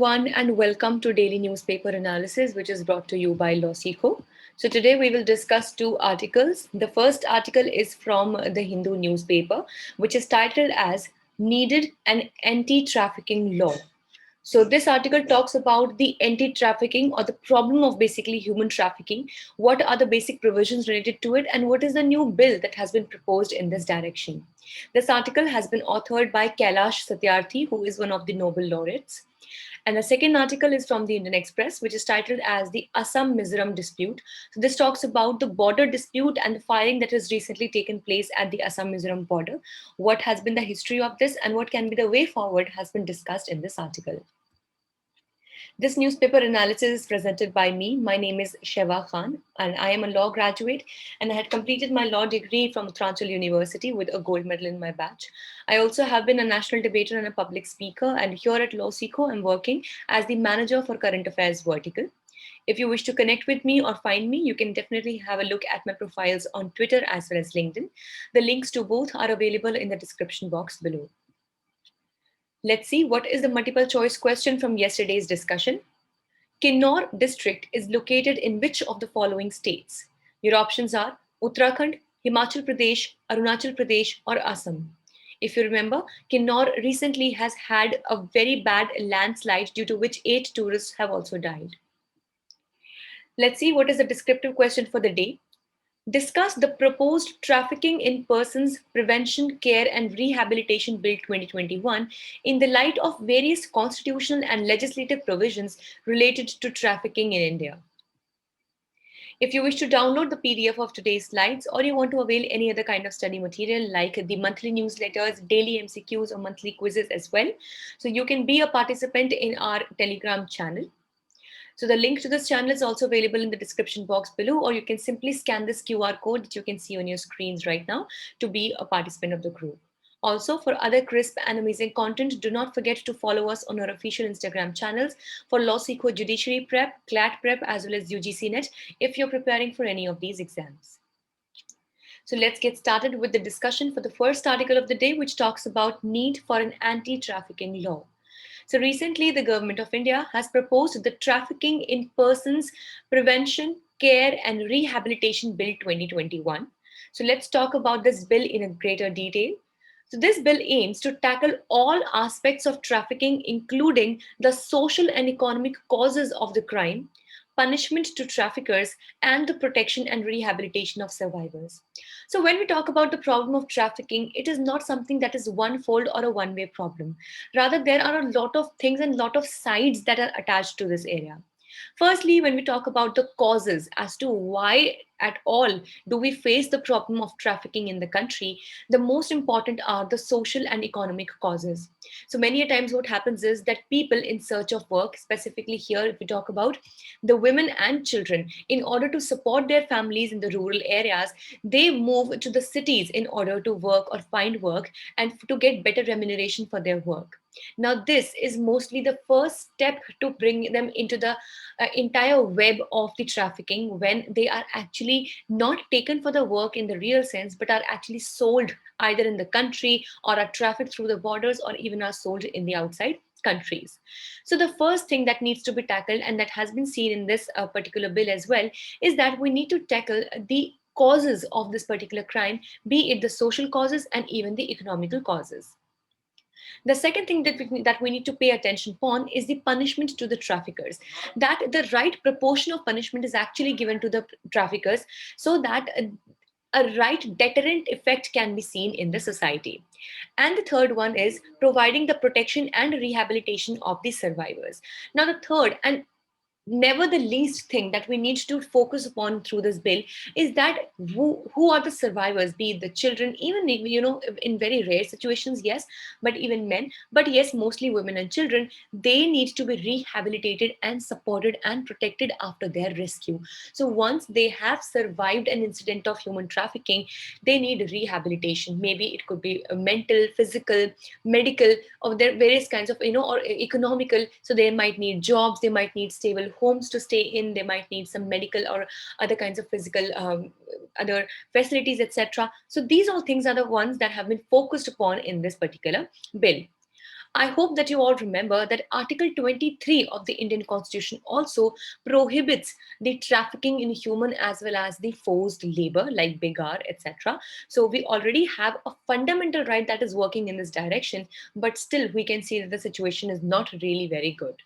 everyone, and welcome to Daily Newspaper Analysis, which is brought to you by LawSikho. So, today we will discuss two articles. The first article is from the Hindu newspaper, which is titled as Needed an Anti Trafficking Law. So, this article talks about the anti trafficking or the problem of basically human trafficking. What are the basic provisions related to it, and what is the new bill that has been proposed in this direction? This article has been authored by Kailash Satyarthi, who is one of the Nobel laureates. And the second article is from the Indian Express, which is titled as the Assam Mizoram Dispute. So, this talks about the border dispute and the firing that has recently taken place at the Assam Mizoram border. What has been the history of this and what can be the way forward has been discussed in this article. This newspaper analysis is presented by me. My name is Sheva Khan, and I am a law graduate, and I had completed my law degree from Uttaranchal University with a gold medal in my batch. I also have been a national debater and a public speaker, and here at LawSikho, I'm working as the manager for current affairs vertical. If you wish to connect with me or find me, you can definitely have a look at my profiles on Twitter as well as LinkedIn. The links to both are available in the description box below. Let's see what is the multiple choice question from yesterday's discussion. Kinnaur district is located in which of the following states? Your options are Uttarakhand, Himachal Pradesh, Arunachal Pradesh, or Assam. If you remember, Kinnaur recently has had a very bad landslide due to which 8 tourists have also died. Let's see what is the descriptive question for the day. Discuss the proposed Trafficking in Persons Prevention, Care and Rehabilitation Bill 2021 in the light of various constitutional and legislative provisions related to trafficking in India. If you wish to download the PDF of today's slides or you want to avail any other kind of study material like the monthly newsletters, daily MCQs, or monthly quizzes as well, so you can be a participant in our Telegram channel. So the link to this channel is also available in the description box below, or you can simply scan this QR code that you can see on your screens right now to be a participant of the group. Also, for other crisp and amazing content, do not forget to follow us on our official Instagram channels for LawSikho Judiciary Prep, CLAT Prep, as well as UGC Net if you're preparing for any of these exams. So let's get started with the discussion for the first article of the day, which talks about need for an anti-trafficking law. So recently, the government of India has proposed the Trafficking in Persons Prevention, Care and Rehabilitation Bill 2021. So let's talk about this bill in a greater detail. So this bill aims to tackle all aspects of trafficking, including the social and economic causes of the crime, punishment to traffickers, and the protection and rehabilitation of survivors. So, when we talk about the problem of trafficking, it is not something that is one fold or a one way problem. Rather, there are a lot of things and a lot of sides that are attached to this area. Firstly, when we talk about the causes as to why at all do we face the problem of trafficking in the country, the most important are the social and economic causes. So many a times what happens is that people in search of work, specifically here if we talk about the women and children, in order to support their families in the rural areas, they move to the cities in order to work or find work and to get better remuneration for their work. Now, this is mostly the first step to bring them into the entire web of the trafficking when they are actually not taken for the work in the real sense, but are actually sold either in the country or are trafficked through the borders or even are sold in the outside countries. So, the first thing that needs to be tackled, and that has been seen in this particular bill as well, is that we need to tackle the causes of this particular crime, be it the social causes and even the economical causes. The second thing that we need to pay attention upon is the punishment to the traffickers. That the right proportion of punishment is actually given to the traffickers so that a right deterrent effect can be seen in the society. And the third one is providing the protection and rehabilitation of the survivors. Now, the third and never the least thing that we need to focus upon through this bill is that who are the survivors, be it the children, even in very rare situations, yes, but even men, but yes, mostly women and children. They need to be rehabilitated and supported and protected after their rescue. So once they have survived an incident of human trafficking, they need rehabilitation. Maybe it could be mental, physical, medical, or there various kinds of or economical. So they might need jobs, they might need stable homes to stay in, they might need some medical or other kinds of physical other facilities, etc. So these all things are the ones that have been focused upon in this particular bill. I hope that you all remember that Article 23 of the Indian Constitution also prohibits the trafficking in human as well as the forced labor like begar, etc. So we already have a fundamental right that is working in this direction, but still we can see that the situation is not really very good.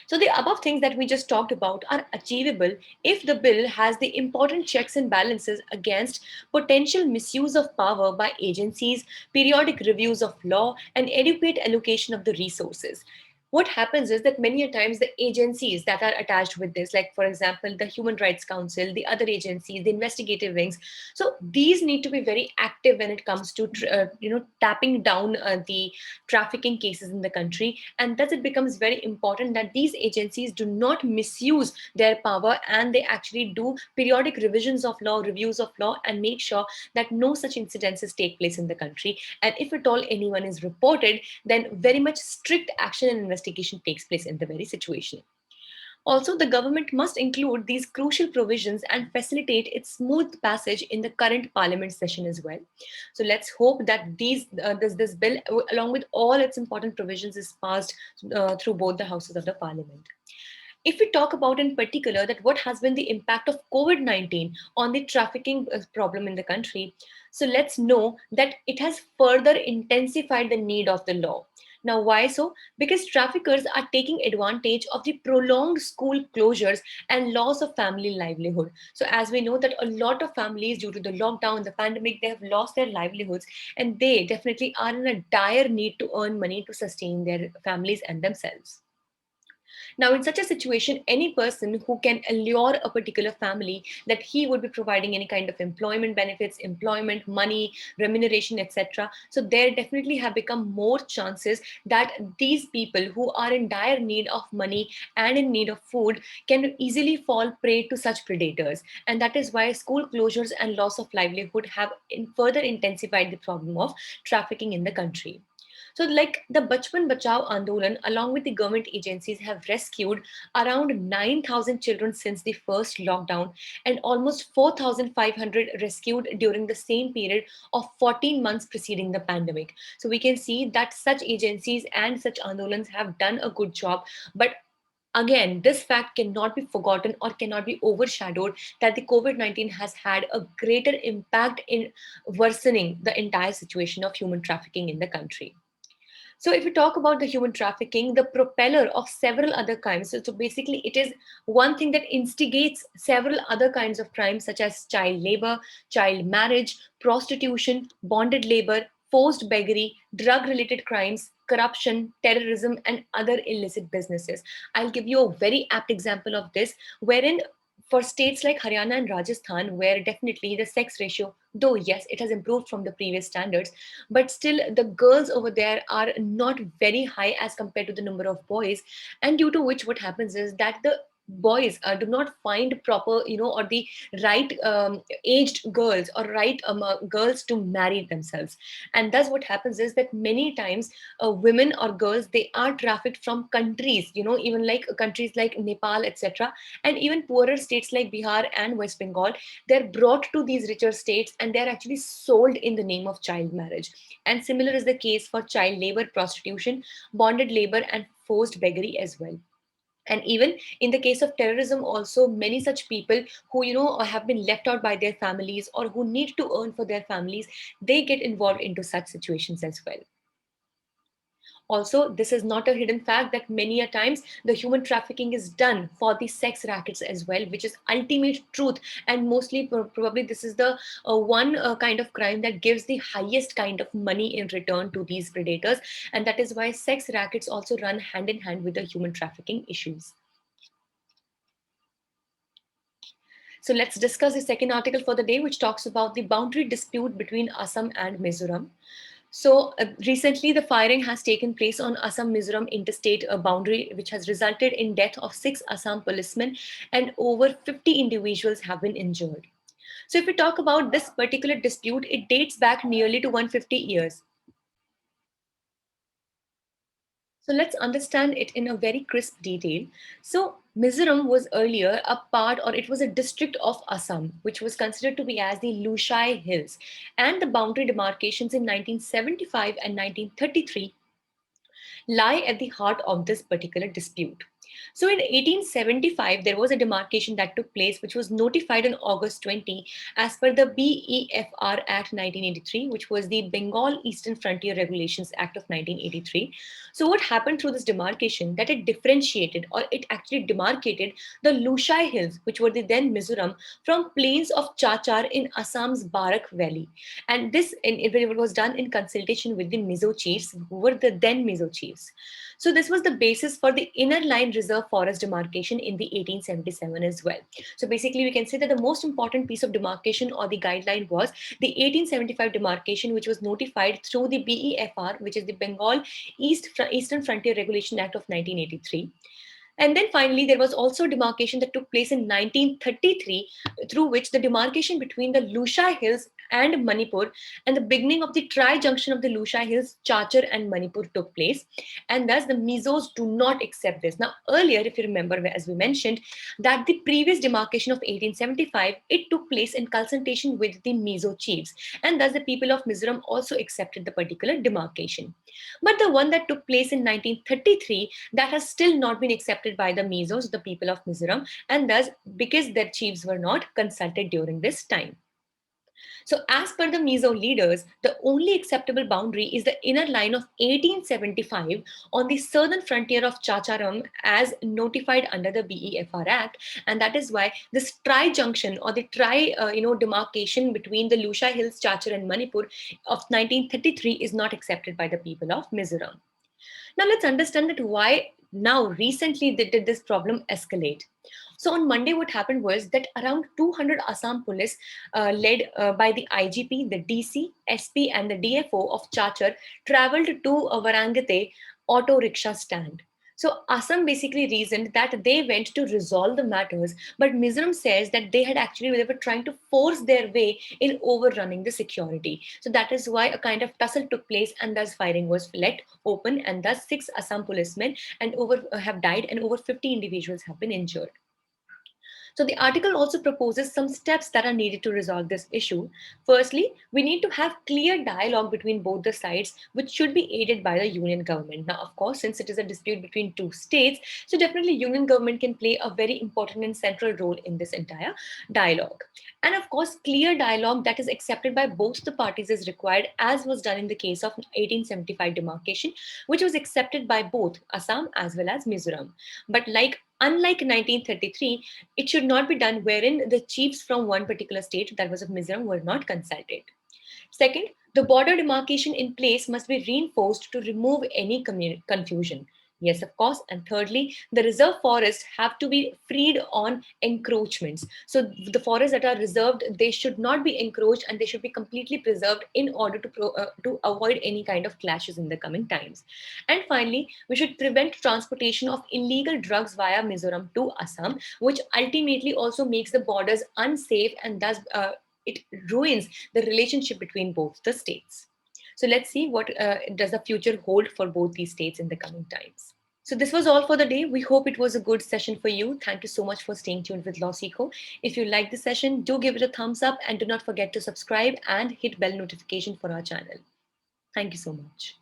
So the above things that we just talked about are achievable if the bill has the important checks and balances against potential misuse of power by agencies, periodic reviews of law, and adequate allocation of the resources. What happens is that many a times the agencies that are attached with this, like for example the Human Rights Council, the other agencies, the investigative wings, so these need to be very active when it comes to tapping down the trafficking cases in the country, and thus it becomes very important that these agencies do not misuse their power and they actually do periodic revisions of law, reviews of law, and make sure that no such incidences take place in the country. And if at all anyone is reported, then very much strict action and investigation takes place in the very situation. Also, the government must include these crucial provisions and facilitate its smooth passage in the current parliament session as well. So let's hope that this bill, along with all its important provisions, is passed through both the houses of the parliament. If we talk about in particular that what has been the impact of COVID-19 on the trafficking problem in the country, so let's know that it has further intensified the need of the law. Now, why so? Because traffickers are taking advantage of the prolonged school closures and loss of family livelihood. So, as we know that a lot of families, due to the lockdown, the pandemic, they have lost their livelihoods, and they definitely are in a dire need to earn money to sustain their families and themselves. Now, in such a situation, any person who can allure a particular family that he would be providing any kind of employment benefits, employment, money, remuneration, etc. So, there definitely have become more chances that these people who are in dire need of money and in need of food can easily fall prey to such predators. And that is why school closures and loss of livelihood have further intensified the problem of trafficking in the country. So, like the Bachpan Bachao Andolan, along with the government agencies, have rescued around 9,000 children since the first lockdown and almost 4,500 rescued during the same period of 14 months preceding the pandemic. So, we can see that such agencies and such Andolans have done a good job. But again, this fact cannot be forgotten or cannot be overshadowed that the COVID-19 has had a greater impact in worsening the entire situation of human trafficking in the country. So, if we talk about the human trafficking, the propeller of several other crimes, so basically it is one thing that instigates several other kinds of crimes, such as child labor, child marriage, prostitution, bonded labor, forced beggary, drug related crimes, corruption, terrorism, and other illicit businesses. I'll give you a very apt example of this, wherein for states like Haryana and Rajasthan, where definitely the sex ratio, though yes, it has improved from the previous standards, but still the girls over there are not very high as compared to the number of boys, and due to which what happens is that the boys do not find proper, or the right aged girls or right girls to marry themselves. And thus what happens is that many times women or girls, they are trafficked from countries, even like countries like Nepal, etc., and even poorer states like Bihar and West Bengal. They're brought to these richer states and they're actually sold in the name of child marriage. And similar is the case for child labor, prostitution, bonded labor, and forced beggary as well. And even in the case of terrorism also, many such people who have been left out by their families or who need to earn for their families, they get involved into such situations as well. Also, this is not a hidden fact that many a times the human trafficking is done for the sex rackets as well, which is ultimate truth. And mostly, probably, this is the one kind of crime that gives the highest kind of money in return to these predators. And that is why sex rackets also run hand in hand with the human trafficking issues. So let's discuss the second article for the day, which talks about the boundary dispute between Assam and Mizoram. So recently, the firing has taken place on Assam-Mizoram interstate boundary, which has resulted in death of 6 Assam policemen and over 50 individuals have been injured. So if we talk about this particular dispute, it dates back nearly to 150 years. So let's understand it in a very crisp detail. So Mizoram was earlier a part, or it was a district of Assam, which was considered to be as the Lushai Hills. And the boundary demarcations in 1975 and 1933 lie at the heart of this particular dispute. So in 1875, there was a demarcation that took place, which was notified on August 20 as per the BEFR Act 1983, which was the Bengal Eastern Frontier Regulations Act of 1983. So what happened through this demarcation, that it differentiated, or it actually demarcated the Lushai Hills, which were the then Mizoram, from plains of Chachar in Assam's Barak Valley. And it was done in consultation with the Mizo chiefs, who were the then Mizo chiefs. So this was the basis for the inner line reserve forest demarcation in the 1877 as well. So basically, we can say that the most important piece of demarcation or the guideline was the 1875 demarcation, which was notified through the BEFR, which is the Bengal Eastern Frontier Regulation Act of 1983. And then finally, there was also demarcation that took place in 1933, through which the demarcation between the Lushai Hills and Manipur and the beginning of the tri-junction of the Lushai Hills, Chachar and Manipur took place. And thus the Mizos do not accept this. Now, earlier, if you remember, as we mentioned, that the previous demarcation of 1875, it took place in consultation with the Mizo chiefs. And thus the people of Mizoram also accepted the particular demarcation. But the one that took place in 1933, that has still not been accepted by the Mizos, the people of Mizoram, and thus because their chiefs were not consulted during this time. So, as per the Mizo leaders, the only acceptable boundary is the inner line of 1875 on the southern frontier of Chacharam as notified under the BEFR Act. And that is why this tri-junction or the demarcation between the Lushai Hills, Chachar and Manipur of 1933 is not accepted by the people of Mizoram. Now let's understand that why now recently did this problem escalate. So on Monday, what happened was that around 200 Assam police, led by the IGP, the DC, SP, and the DFO of Chachar, traveled to a Varangate auto rickshaw stand. So Assam basically reasoned that they went to resolve the matters, but Mizoram says that they were trying to force their way in overrunning the security. So that is why a kind of tussle took place, and thus firing was let open, and thus 6 Assam policemen and over have died, and over 50 individuals have been injured. So the article also proposes some steps that are needed to resolve this issue. Firstly, we need to have clear dialogue between both the sides, which should be aided by the union government. Now, of course, since it is a dispute between two states, so definitely union government can play a very important and central role in this entire dialogue. And of course, clear dialogue that is accepted by both the parties is required, as was done in the case of 1875 demarcation, which was accepted by both Assam as well as Mizoram. But unlike 1933, it should not be done wherein the chiefs from one particular state, that was of Mizoram, were not consulted. Second, the border demarcation in place must be reinforced to remove any confusion. Yes, of course. And thirdly, the reserve forests have to be freed on encroachments. So the forests that are reserved, they should not be encroached, and they should be completely preserved in order to avoid any kind of clashes in the coming times. And finally, we should prevent transportation of illegal drugs via Mizoram to Assam, which ultimately also makes the borders unsafe, and thus it ruins the relationship between both the states. So let's see what does the future hold for both these states in the coming times. So this was all for the day. We hope it was a good session for you. Thank you so much for staying tuned with LawSikho. If you like the session, do give it a thumbs up, and do not forget to subscribe and hit bell notification for our channel. Thank you so much.